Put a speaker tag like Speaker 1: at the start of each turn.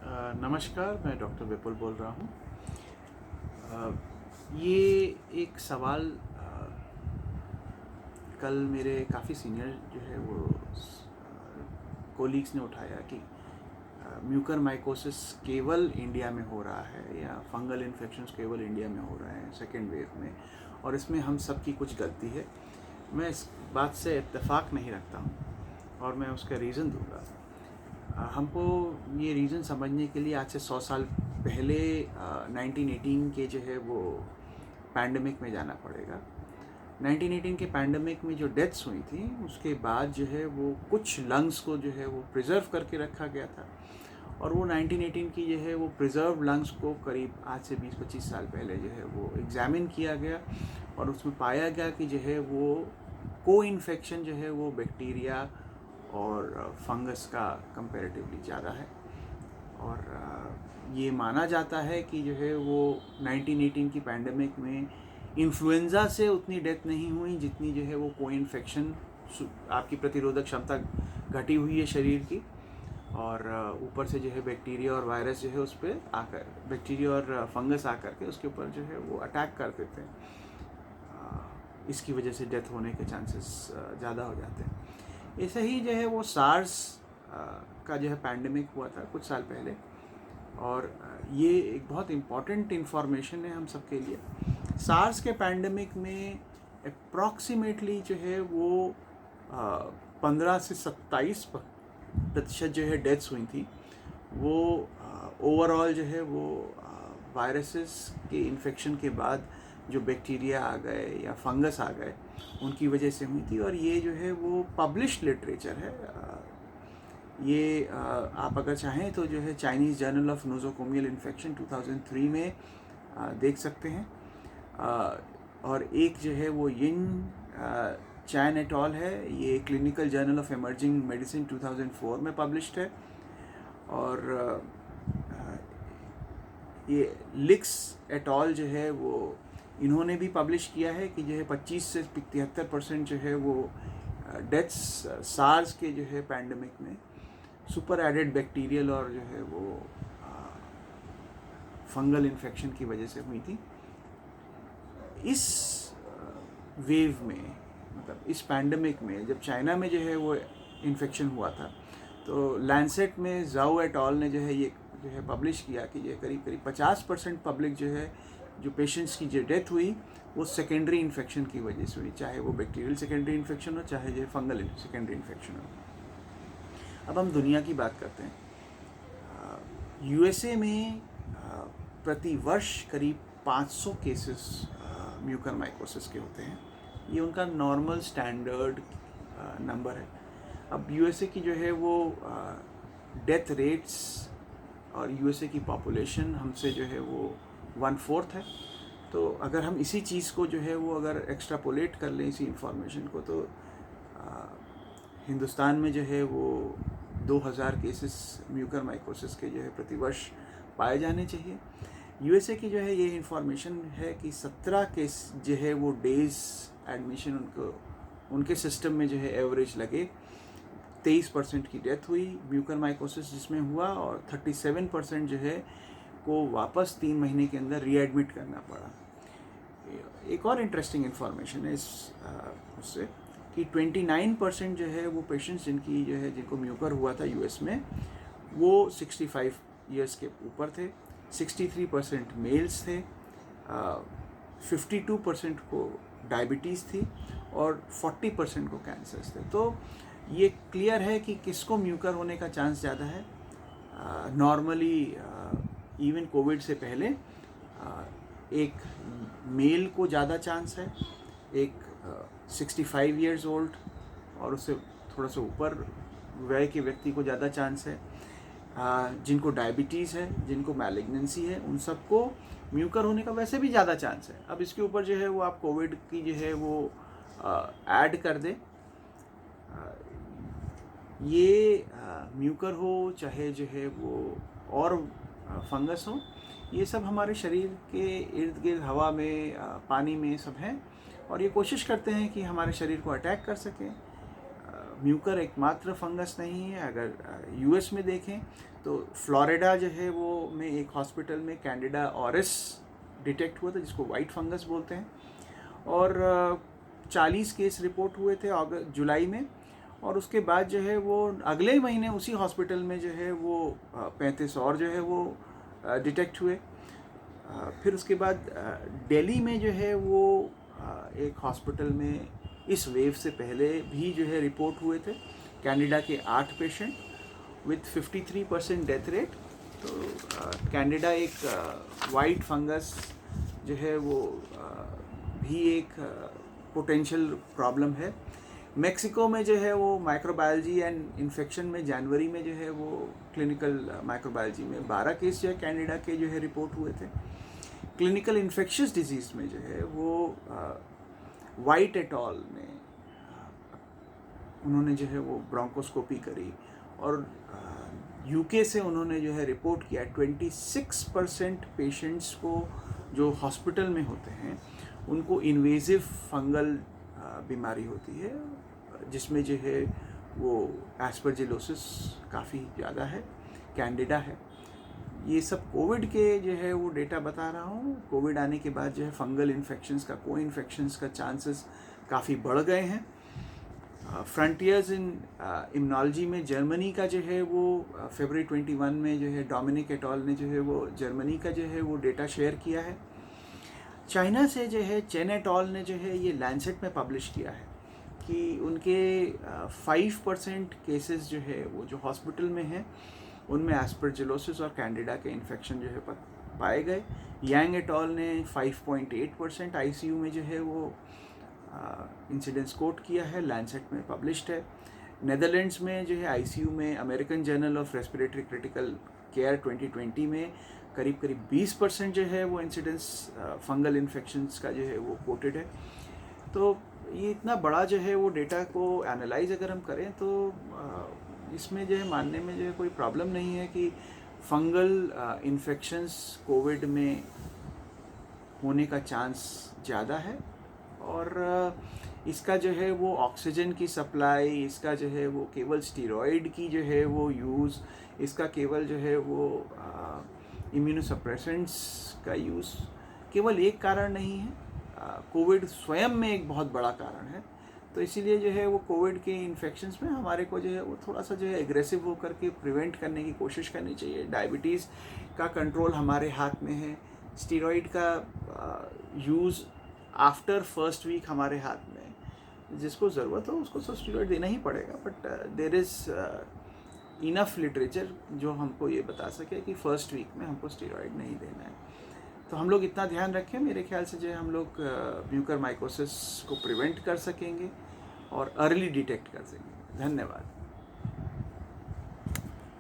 Speaker 1: नमस्कार, मैं डॉक्टर विपुल बोल रहा हूँ। ये एक सवाल कल मेरे काफ़ी सीनियर जो है वो कोलीग्स ने उठाया कि म्यूकरमाइकोसिस केवल इंडिया में हो रहा है या फंगल इन्फेक्शंस केवल इंडिया में हो रहे हैं सेकेंड वेव में, और इसमें हम सब की कुछ गलती है। मैं इस बात से इत्तेफाक नहीं रखता हूँ और मैं उसका रीज़न दूंगा। हमको ये रीज़न समझने के लिए आज से 100 साल पहले 1918 के जो है वो पैंडमिक में जाना पड़ेगा। 1918 के पैंडमिक में जो डेथ्स हुई थी उसके बाद जो है वो कुछ लंग्स को जो है वो प्रिजर्व करके रखा गया था, और वो 1918 की जो है वो प्रिजर्व लंग्स को करीब आज से 20-25 साल पहले जो है वो एग्ज़ामिन किया गया और उसमें पाया गया कि जो है वो को इन्फेक्शन जो है वो बैक्टीरिया और फंगस का कंपैरेटिवली ज़्यादा है। और ये माना जाता है कि जो है वो 1918 की पैंडमिक में इन्फ्लुएंज़ा से उतनी डेथ नहीं हुई जितनी जो है वो को इन्फेक्शन, आपकी प्रतिरोधक क्षमता घटी हुई है शरीर की, और ऊपर से जो है बैक्टीरिया और वायरस जो है उस पर आकर, बैक्टीरिया और फंगस आकर के उसके ऊपर जो है वो अटैक कर देते हैं। इसकी वजह से डेथ होने के चांसेस ज़्यादा हो जाते हैं। ऐसे ही जो है वो सार्स का जो है पैंडमिक हुआ था कुछ साल पहले, और ये एक बहुत इम्पॉर्टेंट इन्फॉर्मेशन है हम सब के लिए। सार्स के पैंडमिक में अप्रॉक्सीमेटली जो है वो 15 से 27% जो है डेथ्स हुई थी, वो ओवरऑल जो है वो वायरसेस के इन्फेक्शन के बाद जो बैक्टीरिया आ गए या फंगस आ गए उनकी वजह से हुई थी। और ये जो है वो पब्लिश्ड लिटरेचर है। ये आप अगर चाहें तो जो है चाइनीज़ जर्नल ऑफ नोज़ोकोमियल इन्फेक्शन 2003 में देख सकते हैं। और एक जो है वो यिन चैन एट ऑल है, ये clinical journal of emerging medicine 2004 में पब्लिश्ड है। और ये लिक्स एट ऑल जो है वो इन्होंने भी पब्लिश किया है कि जो है 25 से 73% जो है वो डेथ्स सार्स के जो है पैंडमिक में सुपर एडेड बैक्टीरियल और जो है वो फंगल इन्फेक्शन की वजह से हुई थी। इस वेव में, मतलब इस पैंडमिक में, जब चाइना में जो है वो इन्फेक्शन हुआ था तो लैंसेट में जाओ एट ऑल ने जो है ये जो है पब्लिश किया कि ये करीब 50% पब्लिक जो है, जो पेशेंट्स की जो डेथ हुई वो सेकेंडरी इन्फेक्शन की वजह से हुई, चाहे वो बैक्टीरियल सेकेंडरी इन्फेक्शन हो चाहे जो फंगल सेकेंडरी इन्फेक्शन हो। अब हम दुनिया की बात करते हैं। यूएसए में प्रति वर्ष करीब 500 केसेस म्यूकरमाइकोसिस के होते हैं। ये उनका नॉर्मल स्टैंडर्ड नंबर है। अब यूएसए की जो है वो डेथ रेट्स और यूएसए की पॉपुलेशन हमसे जो है वो 1/4 है। तो अगर हम इसी चीज़ को जो है वो अगर एक्स्ट्रापोलेट कर लें इसी इंफॉर्मेशन को, तो हिंदुस्तान में जो है वो 2000 केसेस म्यूकरमाइकोसिस के जो है प्रतिवर्ष पाए जाने चाहिए। यूएसए की जो है ये इंफॉर्मेशन है कि 17 केस जो है वो डेज एडमिशन उनके सिस्टम में जो है एवरेज लगे। 23% की डेथ हुई म्यूकरमाइकोसिस जिसमें हुआ, और 37% जो है को वापस 3 महीने के अंदर रीएडमिट करना पड़ा। एक और इंटरेस्टिंग इन्फॉर्मेशन है इस उससे कि 29% जो है वो पेशेंट्स जिनकी जो है जिनको म्यूकर हुआ था यूएस में, वो 65 ईयर्स के ऊपर थे। 63% मेल्स थे, 52% को डायबिटीज़ थी और 40% को कैंसर्स थे। तो ये क्लियर है कि किसको म्यूकर होने का चांस ज़्यादा है। नॉर्मली इवन कोविड से पहले एक मेल को ज़्यादा चांस है, एक 65 ईयर्स ओल्ड और उससे थोड़ा सा ऊपर वय के व्यक्ति को ज़्यादा चांस है। जिनको डायबिटीज़ है, जिनको मैलिग्नेंसी है, उन सबको म्यूकर होने का वैसे भी ज़्यादा चांस है। अब इसके ऊपर जो है वो आप कोविड की जो है वो ऐड कर दें। ये म्यूकर हो चाहे जो है वो और फंगस हो, ये सब हमारे शरीर के इर्द गिर्द हवा में, पानी में सब हैं, और ये कोशिश करते हैं कि हमारे शरीर को अटैक कर सकें। म्यूकर एकमात्र फंगस नहीं है। अगर यूएस में देखें तो फ्लोरिडा जो है वो में एक हॉस्पिटल में कैंडिडा ऑरिस डिटेक्ट हुआ था, जिसको वाइट फंगस बोलते हैं, और 40 केस रिपोर्ट हुए थे जुलाई में, और उसके बाद जो है वो अगले ही महीने उसी हॉस्पिटल में जो है वो 35 और जो है वो डिटेक्ट हुए। फिर उसके बाद दिल्ली में जो है वो एक हॉस्पिटल में इस वेव से पहले भी जो है रिपोर्ट हुए थे कैंडिडा के 8 पेशेंट विथ 53% डेथ रेट। तो कैंडिडा एक वाइट फंगस जो है वो भी एक पोटेंशियल प्रॉब्लम है। मेक्सिको में जो है वो माइक्रोबायोलॉजी एंड इन्फेक्शन में जनवरी में जो है वो क्लिनिकल माइक्रोबायोलॉजी में 12 केस जो है कैंडिडा के जो है रिपोर्ट हुए थे। क्लिनिकल इन्फेक्शियस डिजीज़ में जो है वो वाइट एट ऑल ने उन्होंने जो है वो ब्रोंकोस्कोपी करी, और यूके से उन्होंने जो है रिपोर्ट किया 26% पेशेंट्स को जो हॉस्पिटल में होते हैं उनको इन्वेजिव फंगल बीमारी होती है, जिसमें जो है वो एस्परजिलोसिस काफ़ी ज़्यादा है, कैंडिडा है। ये सब कोविड के जो है वो डेटा बता रहा हूँ। कोविड आने के बाद जो है फंगल इन्फेक्शंस का, को इन्फेक्शंस का चांसेस काफ़ी बढ़ गए हैं। फ्रंटियर्स इन इम्यूनोलॉजी में जर्मनी का जो है वो फरवरी 21 में जो है डोमिनिक एट ऑल ने जो है वो जर्मनी का जो है वो डेटा शेयर किया है। चाइना से जो है चेन एट ऑल ने जो है ये लैंसेट में पब्लिश किया है कि उनके 5% केसेस जो है वो जो हॉस्पिटल में हैं उनमें एस्परजिलोसिस और कैंडिडा के इन्फेक्शन जो है पाए गए। यांग एट ऑल ने 5.8% आईसीयू में जो है वो इंसिडेंस कोट किया है, लैंसेट में पब्लिश्ड है। नेदरलैंड्स में जो है आईसीयू में American journal of respiratory critical care 2020 में करीब 20% जो है वो इंसिडेंस फंगल इन्फेक्शंस का जो है वो कोटेड है। तो ये इतना बड़ा जो है वो डेटा को एनालाइज अगर हम करें तो इसमें जो है मानने में जो है कोई प्रॉब्लम नहीं है कि फंगल इन्फेक्शंस कोविड में होने का चांस ज़्यादा है, और इसका जो है वो ऑक्सीजन की सप्लाई, इसका जो है वो केवल स्टीरॉयड की जो है वो यूज़, इसका केवल जो है वो इम्यूनोसप्रेसेंट्स का यूज़ केवल एक कारण नहीं है, कोविड स्वयं में एक बहुत बड़ा कारण है। तो इसीलिए जो है वो कोविड के इन्फेक्शंस में हमारे को जो है वो थोड़ा सा जो है एग्रेसिव होकर के प्रिवेंट करने की कोशिश करनी चाहिए। डायबिटीज़ का कंट्रोल हमारे हाथ में है, स्टीरॉयड का यूज़ आफ्टर फर्स्ट वीक हमारे हाथ में है। जिसको ज़रूरत हो उसको तो स्टीरॉयड देना ही पड़ेगा, but there is enough literature जो हमको ये बता सके कि फर्स्ट वीक में हमको स्टीरॉयड नहीं देना है। तो हम लोग इतना ध्यान रखें, मेरे ख्याल से जो है हम लोग म्यूकरमाइकोसिस को प्रिवेंट कर सकेंगे और अर्ली डिटेक्ट कर सकेंगे। धन्यवाद।